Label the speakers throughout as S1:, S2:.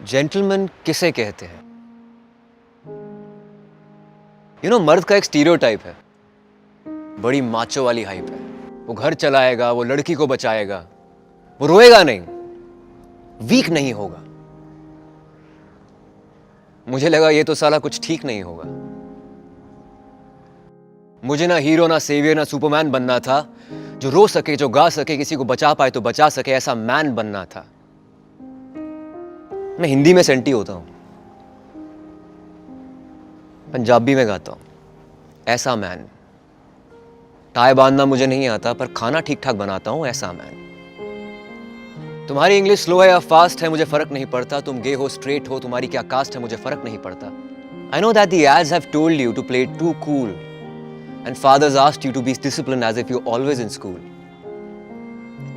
S1: Gentleman किसे कहते हैं? मर्द का एक स्टीरियोटाइप है, बड़ी माचो वाली हाइप है। वो घर चलाएगा, वो लड़की को बचाएगा, वो रोएगा नहीं, वीक नहीं होगा। मुझे लगा ये तो साला कुछ ठीक नहीं होगा। मुझे ना हीरो, ना सेवियर, ना सुपरमैन बनना था, जो रो सके, जो गा सके, किसी को बचा पाए तो बचा सके, ऐसा मैन बनना था। मैं हिंदी में सेंटी होता हूं, पंजाबी में गाता हूं, ऐसा मैन। टाई बांधना मुझे नहीं आता, पर खाना ठीक ठाक बनाता हूं, ऐसा मैन। तुम्हारी इंग्लिश स्लो है या फास्ट है मुझे फर्क नहीं पड़ता। तुम गे हो, स्ट्रेट हो, तुम्हारी क्या कास्ट है मुझे फर्क नहीं पड़ता। I know that the ads have told you to play too cool and fathers asked you to be disciplined as if you always in school.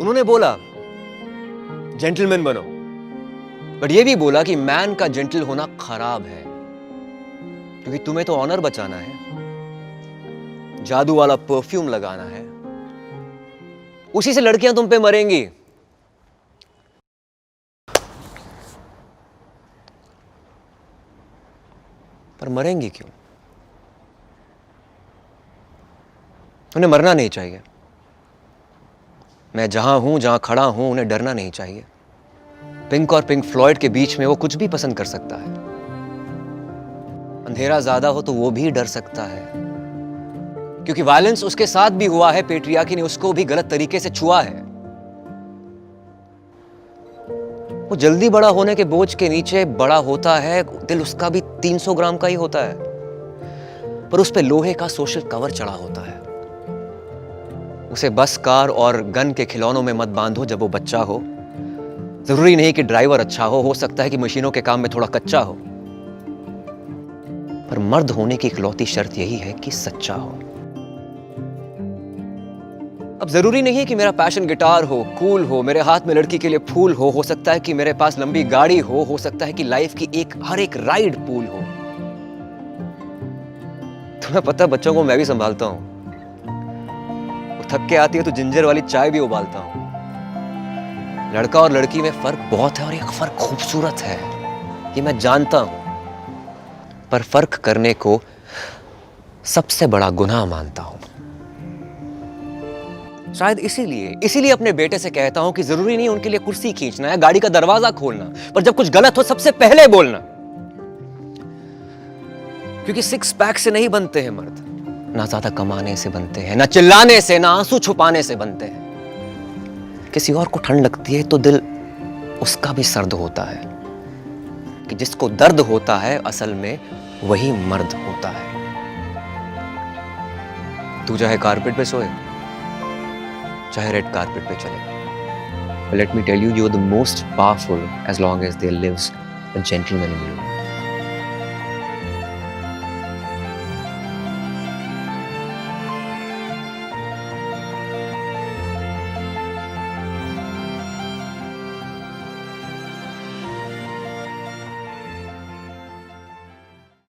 S1: उन्होंने बोला जेंटलमैन बनो, बट ये भी बोला कि मैन का जेंटल होना खराब है, क्योंकि तुम्हें तो ऑनर बचाना है, जादू वाला परफ्यूम लगाना है, उसी से लड़कियां तुम पे मरेंगी। पर मरेंगी क्यों? उन्हें मरना नहीं चाहिए। मैं जहां हूं, जहां खड़ा हूं, उन्हें डरना नहीं चाहिए। पिंक और पिंक फ्लॉयड के बीच में वो कुछ भी पसंद कर सकता है। अंधेरा ज्यादा हो तो वो भी डर सकता है, क्योंकि वायलेंस उसके साथ भी हुआ है। पेट्रियार्की ने उसको भी गलत तरीके से छुआ है। वो जल्दी बड़ा होने के बोझ के नीचे बड़ा होता है। दिल उसका भी 300 ग्राम का ही होता है, पर उस पे लोहे का सोशल कवर चढ़ा होता है। उसे बस, कार और गन के खिलौनों में मत बांधो जब वो बच्चा हो। जरूरी नहीं कि ड्राइवर अच्छा हो सकता है कि मशीनों के काम में थोड़ा कच्चा हो, पर मर्द होने की इकलौती शर्त यही है कि सच्चा हो। अब जरूरी नहीं है कि मेरा पैशन गिटार हो, कूल हो, मेरे हाथ में लड़की के लिए फूल हो सकता है कि मेरे पास लंबी गाड़ी हो सकता है कि लाइफ की हर एक राइड पूल हो। तुम्हें पता है, बच्चों को मैं भी संभालता हूं। वो थक के आती है तो जिंजर वाली चाय भी उबालता हूं। लड़का और लड़की में फर्क बहुत है, और ये फर्क खूबसूरत है, ये मैं जानता हूं, पर फर्क करने को सबसे बड़ा गुनाह मानता हूं। शायद इसीलिए अपने बेटे से कहता हूं कि जरूरी नहीं उनके लिए कुर्सी खींचना है, गाड़ी का दरवाजा खोलना, पर जब कुछ गलत हो सबसे पहले बोलना। क्योंकि 6 पैक से नहीं बनते हैं मर्द, ना ज्यादा कमाने से बनते हैं, ना चिल्लाने से, ना आंसू छुपाने से बनते हैं। किसी और को ठंड लगती है तो दिल उसका भी सर्द होता है, कि जिसको दर्द होता है असल में वही मर्द होता है। तू चाहे कारपेट पे सोए, चाहे रेड कारपेट पे चले, let me tell you, you are the most powerful as long as there lives a gentleman in you.